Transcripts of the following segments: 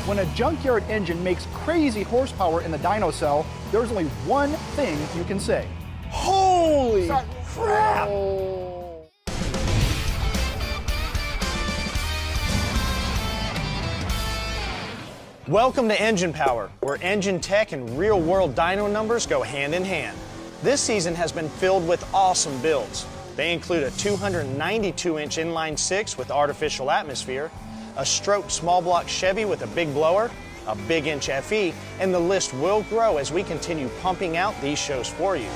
When a junkyard engine makes crazy horsepower in the dyno cell, there's only one thing you can say. Holy crap! Welcome to Engine Power, where engine tech and real-world dyno numbers go hand in hand. This season has been filled with awesome builds. They include a 292-inch inline six with artificial atmosphere, a stroked small block Chevy with a big blower, a big inch FE, and the list will grow as we continue pumping out these shows for you.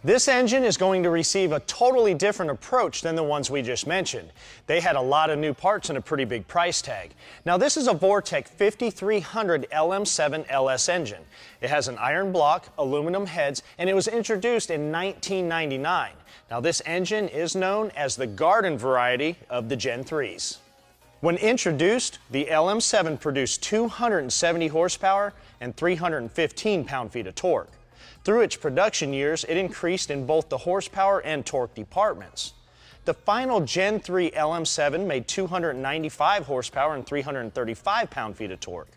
This engine is going to receive a totally different approach than the ones we just mentioned. They had a lot of new parts and a pretty big price tag. Now this is a Vortec 5300 LM7 LS engine. It has an iron block, aluminum heads, and it was introduced in 1999. Now this engine is known as the Garden variety of the Gen 3s. When introduced, the LM7 produced 270 horsepower and 315 pound-feet of torque. Through its production years, it increased in both the horsepower and torque departments. The final Gen 3 LM7 made 295 horsepower and 335 pound-feet of torque.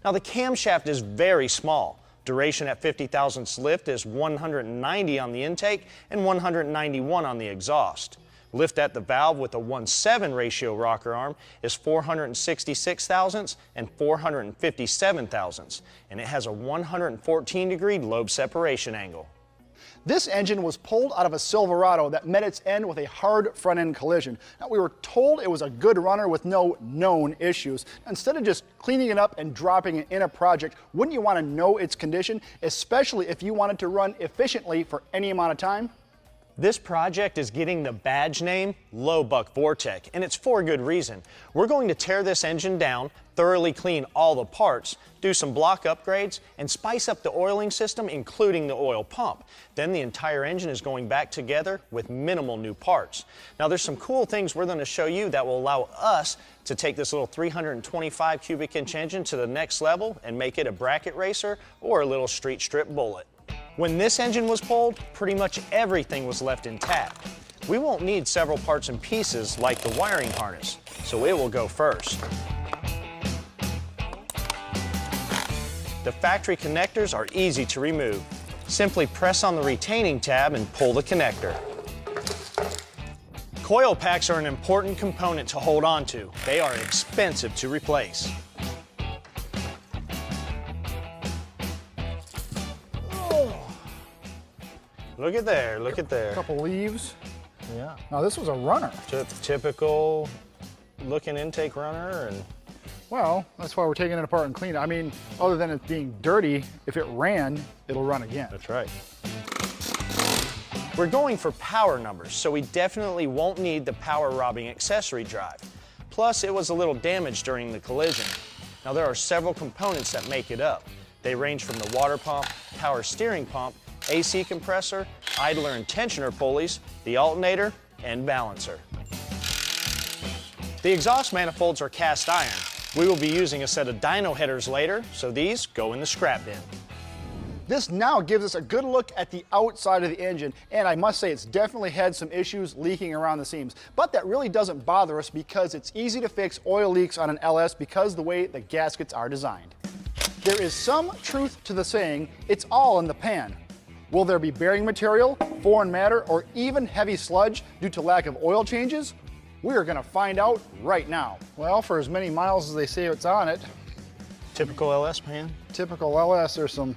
Now the camshaft is very small. Duration at 50 thousandths lift is 190 on the intake and 191 on the exhaust. Lift at the valve with a 1:7 ratio rocker arm is 466 thousandths and 457 thousandths, and it has a 114-degree lobe separation angle. This engine was pulled out of a Silverado that met its end with a hard front-end collision. Now, we were told it was a good runner with no known issues. Instead of just cleaning it up and dropping it in a project, wouldn't you want to know its condition, especially if you wanted to run efficiently for any amount of time? This project is getting the badge name Low Buck Vortec, and it's for good reason. We're going to tear this engine down, thoroughly clean all the parts, do some block upgrades, and spice up the oiling system, including the oil pump. Then the entire engine is going back together with minimal new parts. Now there's some cool things we're going to show you that will allow us to take this little 325 cubic inch engine to the next level and make it a bracket racer or a little street strip bullet. When this engine was pulled, pretty much everything was left intact. We won't need several parts and pieces like the wiring harness, so it will go first. The factory connectors are easy to remove. Simply press on the retaining tab and pull the connector. Coil packs are an important component to hold on to. They are expensive to replace. Look at there, look at there. A couple leaves. Yeah. Now this was a runner. Typical looking intake runner, and Well, that's why we're taking it apart and cleaning it. I mean, other than it being dirty, if it ran, it'll run again. that's right. We're going for power numbers, so we definitely won't need the power robbing accessory drive. Plus, it was a little damaged during the collision. Now there are several components that make it up. They range from the water pump, power steering pump, AC compressor, idler and tensioner pulleys, the alternator, and balancer. The exhaust manifolds are cast iron. We will be using a set of dyno headers later, so these go in the scrap bin. This now gives us a good look at the outside of the engine, and I must say it's definitely had some issues leaking around the seams. But that really doesn't bother us because it's easy to fix oil leaks on an LS because the way the gaskets are designed. There is some truth to the saying, it's all in the pan. Will there be bearing material, foreign matter, or even heavy sludge due to lack of oil changes? We are going to find out right now. Well, for as many miles as they say it's on it, Typical LS pan. typical LS, there's some